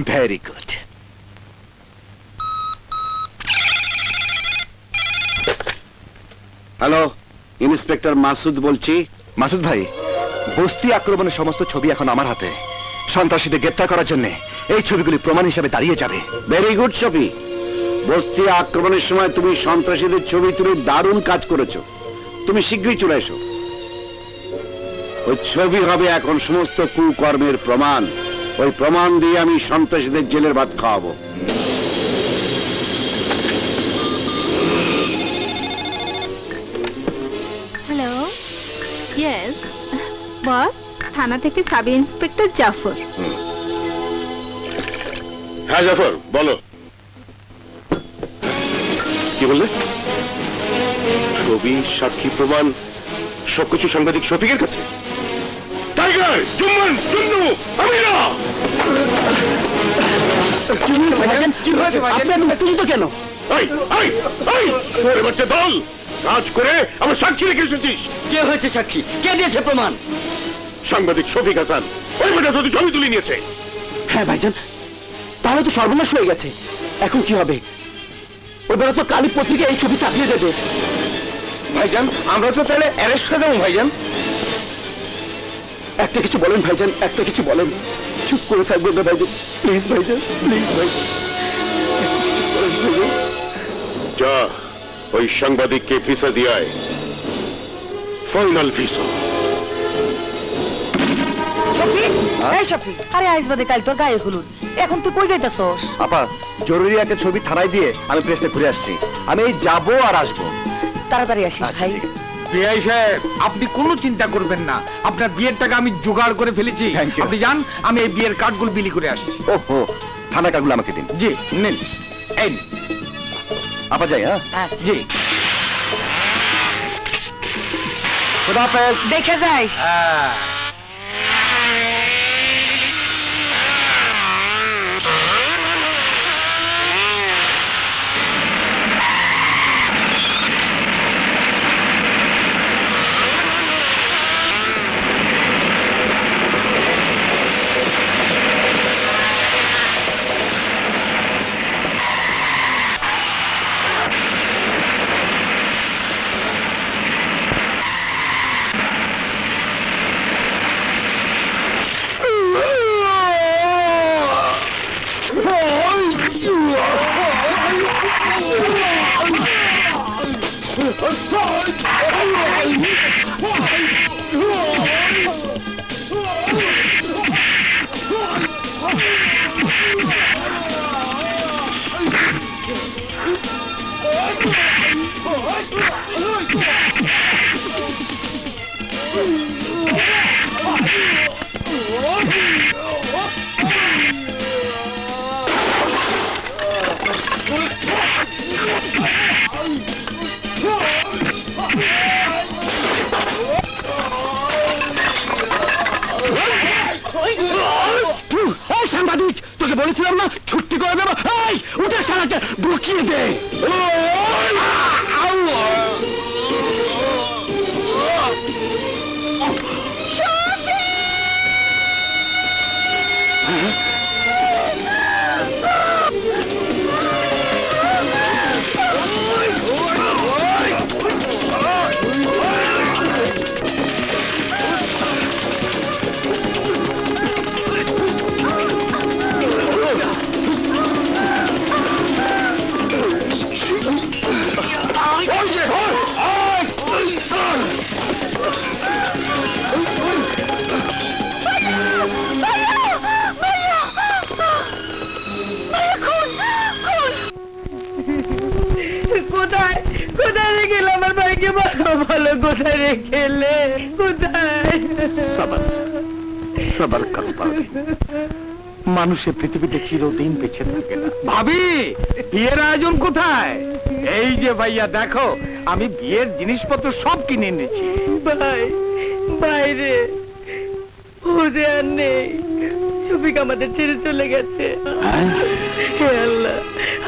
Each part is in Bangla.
Very good. Hello, inspector Masud বলছি। মাসুদ ভাই, বস্তি আক্রমণের সমস্ত ছবি এখন আমার হাতে। সন্ত্রাসীদের গ্রেপ্তার করার জন্য এই ছবিগুলি প্রমাণ হিসেবে দাঁড়িয়ে যাবে। ভেরি গুড ছবি। বস্তি আক্রমণের সময় তুমি সন্ত্রাসীদের ছবি তুলে দারুণ কাজ করেছো। তুমি শীঘ্রই চলে এসো। ওই ছবি হবে এখন সমস্ত কুকর্মের প্রমাণ। ওই প্রমাণ দিয়ে আমি সন্ত্রাসীদের জেলের ভাত খাওয়াবো। হ্যালো, ইয়েস বস, থানা থেকে সাব ইন্সপেক্টর জাফর। হ্যাঁ জাফর, বলো। কি বললে? ছবি, সাক্ষী, প্রমাণ সবকিছু সাংবাদিক শফিকের কাছে? টাইগার, জুম্মান, জুন্নু, আমিরা! কেন? বাচ্চা দল কাজ করে আমার সাক্ষী রেখে এসেছিস। কে হয়েছে সাক্ষী? কে দিয়েছে প্রমাণ? সাংবাদিক শফিক হাসান ওই বেটা তোদের ছবি তুলে নিয়েছে। হ্যাঁ ভাইজান, তাহলে তো সর্বনাশ হয়ে গেছে। এখন কি হবে? ওই বেলা তো কালী পত্রিকা এই ছবি ছাপিয়ে দেবে। ভাইজান, আমরা তো তাহলে অ্যারেস্ট হয়ে যাবো। ভাইজান, একটা কিছু বলেন ভাইজান, একটা কিছু বলেন। চুপ করে থাকবেন না ভাইজান, প্লিজ ভাইজান, প্লিজ ভাইজান। যা ওই সাংবাদিককে ভিসা দিয়ে ফাইনাল ভিসা। আরে আইস বাদে কাল তোর গায়ে হলুদ, এখন তুই কই যাইতাছস? আপা, জরুরি একটা ছবি থানায় দিয়ে আমি প্রেসে ঘুরে আসছি। আমি এই যাবো আর আসবো। তাড়াতাড়ি আসিস ভাই। বিআই সাহেব, আপনি কোনো চিন্তা করবেন না, আপনার বিয়ের টাকা আমি জোগাড় করে ফেলেছি। Thank you. আপনি যান, আমি এই বিয়ের কার্ডগুলো বিলি করে আসছি। ওহো, থানা কার্ডগুলো আমাকে দিন। জি নিন, এই নিন। আপা যাই। হ্যাঁ, জি খুদাহাফেজ। দেখে যাইস। হ্যাঁ। সাংবাদিক, তোকে বলেছিলাম না ছুটি করে দেবো। এই উঠে সারাকে ঢুকিয়ে দে। কোথায় কোথায় রেখে এলে আমার ভাইকে? ভালো কোথায় রেখে এলে? কোথায়? সবার কাপড় মানুষের পৃথিবীতে চিরদিন বেঁচে থাকে না। ভাবি, বিয়ের আয়োজন কোথায়? এই যে ভাইয়া দেখো, আমি বিয়ের জিনিসপত্র সব কিনে এনেছি। ভাই, বাইরে ও যে আর নেই। শফিক আমাদের ছেড়ে চলে গেছে। হে আল্লাহ,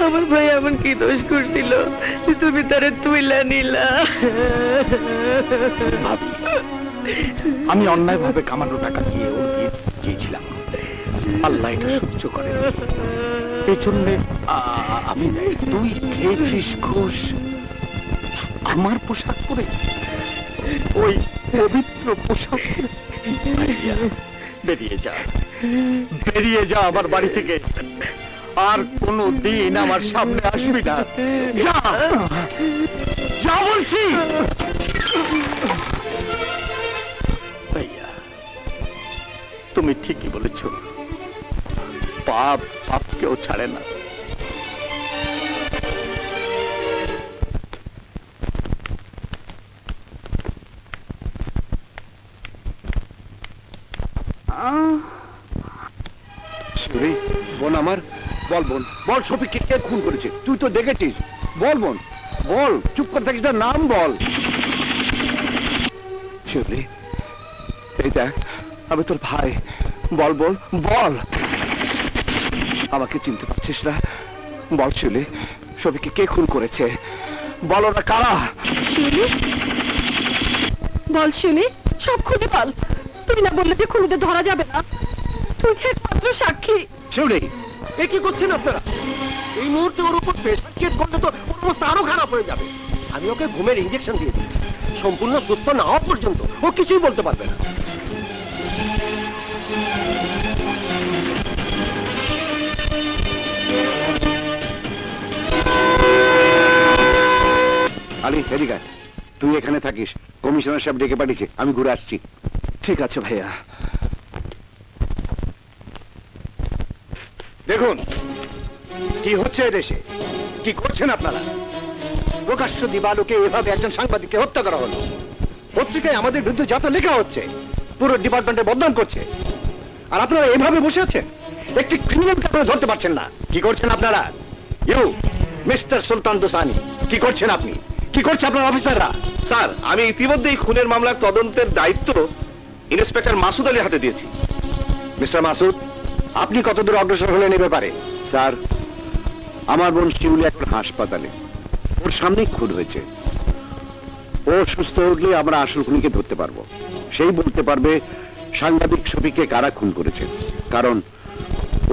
আমার ভাই এমন কি দোষ করছিল যে তুমি তারে তুইলা নিলা? আমি অন্যায় ভাবে কামানো টাকা দিয়ে ওর বিয়ে চেয়েছিলাম, আল্লাহ এটা সহ্য করে এই জন্যে আমি তুই খেয়েছিস ঘুষ আমার পোশাক পরে, ওই পবিত্র পোশাক পরে। ভাইয়া, বেরিয়ে যা, বেরিয়ে যা আমার বাড়ি থেকে, আর কোনো দিন আমার সামনে আসবি না। যা, যা বলছি। ভাইয়া, তুমি ঠিকই বলেছ, পাপ পাপকেও ছাড়ে না। শিউরি, বোন আমার, বল বোন, বল শফিককে কে খুন করেছে? তুই তো দেখেছিস, বল বোন, বল, চুপ করে থাকিস না, নাম বল। শিউরি, এই দেখ, আমি তোর ভাই, বল বল বল। আমাকে চিনতে পারছিস না? বল শিউলি, শফিককে কে খুন করেছে? বলো না কারা? বল শুনি, সব খুলে বল। তুমি না বললে যে খুনিদের ধরা যাবে না? তুই যে একমাত্র সাক্ষী। শিউলি, এ কি করছেন আপনারা? এই মুহূর্তে ওর উপর প্রেশার ক্রিয়েট করলে তো ওর অবস্থা আরো খারাপ হয়ে যাবে। আমি ওকে ঘুমের ইঞ্জেকশন দিয়ে দিচ্ছি, সম্পূর্ণ সুস্থ না হওয়া পর্যন্ত ও কিছুই বলতে পারবে না। আলী, এদিকে আয়। তুই এখানে থাকিস, কমিশনার সাহেব ডেকে পাঠিয়েছে, আমি ঘুরে আসছি। ঠিক আছে ভাইয়া। দেখুন কি হচ্ছে দেশে, কি করছেন আপনারা। প্রকাশ্য দিবালোকে এভাবে একজন সাংবাদিককে হত্যা করা হলো। পত্রিকায় আমাদের বিরুদ্ধে যত লেখা হচ্ছে, পুরো ডিপার্টমেন্টে বদনাম করছে, আর আপনারা এভাবে বসে আছেন। একটি ক্রিমিনালকে আপনারা ধরতে পারছেন না। কি করছেন আপনারা? ইউ মিস্টার সুলতান দোসানি, কি করছেন আপনি? কি করছে আপনার অফিসাররা? স্যার, আমি ইতিমধ্যেই খুনের মামলার তদন্তের দায়িত্ব ইন্সপেক্টর মাসুদ আলীর হাতে দিয়েছি। মিস্টার মাসুদ, আপনি কতদূর অগ্রসর হলেন এ ব্যাপারে? স্যার, আমার বোন শিউলি এখন হাসপাতালে, ওর সামনেই খুন হয়েছে। ও সুস্থ উঠলে আমরা আসল খুনিকে ধরতে পারবো। সেই বলতে পারবে সাংবাদিক শফিককে কারা খুন করেছে, কারণ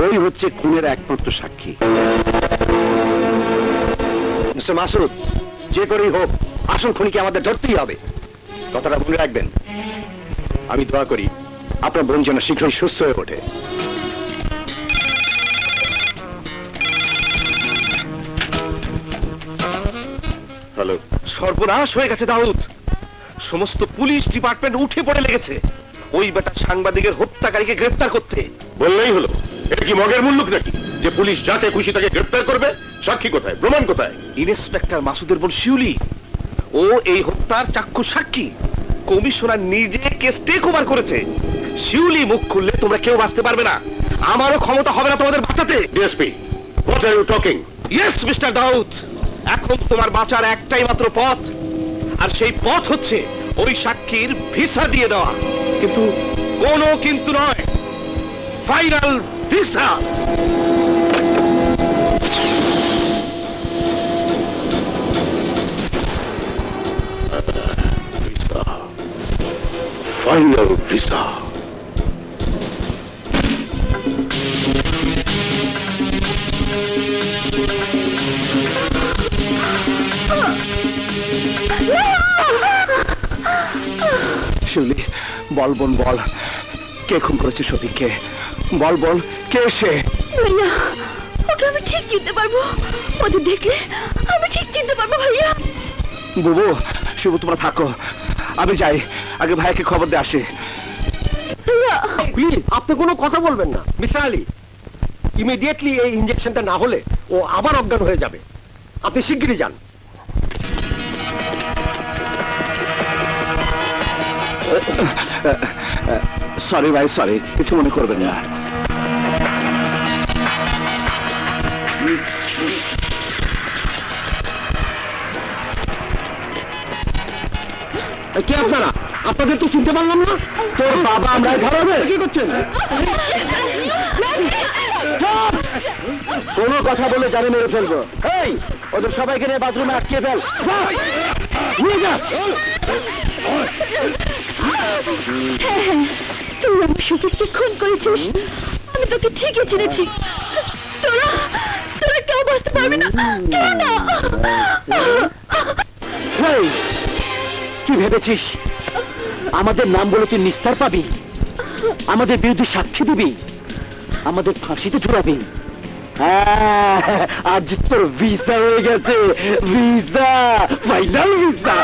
ওই হচ্ছে খুনের একমাত্র সাক্ষী। মিস্টার মাসুদ, যে করেই হোক আসল খুনিকে আমাদের ধরতেই হবে। কথাটা মনে রাখবেন। আমি দোয়া করি আপনার বোন যেন শীঘ্রই সুস্থ হয়ে ওঠে। হ্যালো। সর্বনাশ হয়ে গেছে দাউদ, সমস্ত পুলিশ ডিপার্টমেন্ট উঠে পড়ে লেগেছে ওই বেটা সাংবাদিকের হত্যাকারীকে গ্রেফতার করতে। বললেই হলো, এটা কি মগের মুল্লুক নাকি যে পুলিশ যাকে খুশি তাকে গ্রেফতার করবে? সাক্ষী কোথায়, প্রমাণ কোথায়? ইন্সপেক্টর মাসুদের বোন শিউলি, ও এই হত্যার চাক্ষু সাক্ষী। কমিশনার নিজে কেস টেক ওভার করেছে। শিউলি মুখ খুললে তোমরা কেউ বাঁচতে পারবে না। আমারও ক্ষমতা হবে না তোমাদের বাঁচাতে। DSP, what are you talking? Yes mister Dawood, এখন তোমার বাঁচার একটাই মাত্র পথ, আর সেই পথ হচ্ছে ওই সাক্ষীর ভিসা দিয়ে দেওয়া। কিন্তু কোনো কিন্তু নয়, final visa. Final visa. Shiuli, বল বোন বল, কে খুন করেছে শফিককে? বল বল, কে সে? ভাইয়া, ওকে আমি ঠিক চিনতে পারবো। ওদের দেখলে আমি ঠিক চিনতে পারবো ভাইয়া। বুবু, শিবু, তোমরা থাকো, আমি যাই, আগে ভাইকে খবর দিয়ে আসি। ভাইয়া, প্লিজ, আপনি কোনো কথা বলবেন না। মিস্টার আলী, ইমিডিয়েটলি এই ইঞ্জেকশনটা না হলে ও আবার অজ্ঞান হয়ে যাবে। আপনি শিগগিরই যান। সরি ভাই, সরি, কিছু মনে করবেন না। কে আপনারা? আপনাদের তো চিনতে পারলাম না। তোর বাবা আমরা ধরাবে? কি করছেন? কোনো কথা বলে জানি মেরে ফেলবো। এই, ওদের সবাইকে নিয়ে বাথরুমে আটকে ফেল। যা, নিয়ে যা। তুই আমার শফিককে খুন করেছিস, আমি আমি তোকে ঠিকই চিনেছি। তোরা তোরা কেউ বসতে পারবি না, কেউ না। এই, কি ভেবেছিস আমাদের নাম বলে তুই নিস্তার পাবি? আমাদের বিরুদ্ধে সাক্ষী দিবি, আমাদের ফাঁসিতে ঝুলাবি? হ্যাঁ, আজ তোর ভিসা হয়ে গেছে, ভিসা, ফাইনাল ভিসা।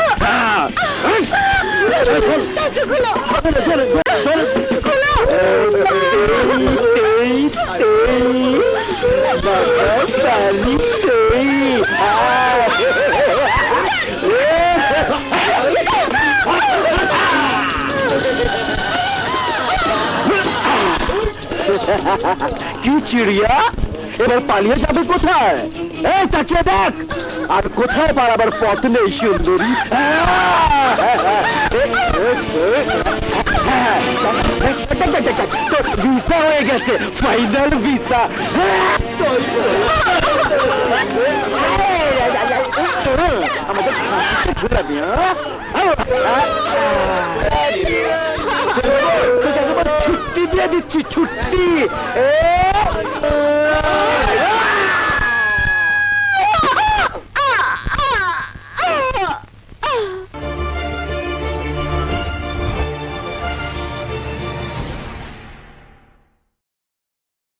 কি চিড়িয়া, এবার পালিয়ে যাবে কোথায়? এই তাকিয়ে দেখ, আর কোথায় পালাবার পথ নেই সুন্দরী। ভিসা হয়ে গেছে, ফাইনাল ভিসা। আমাদের ঝুলাবি? ছুটি দিয়ে দিচ্ছি, ছুটি।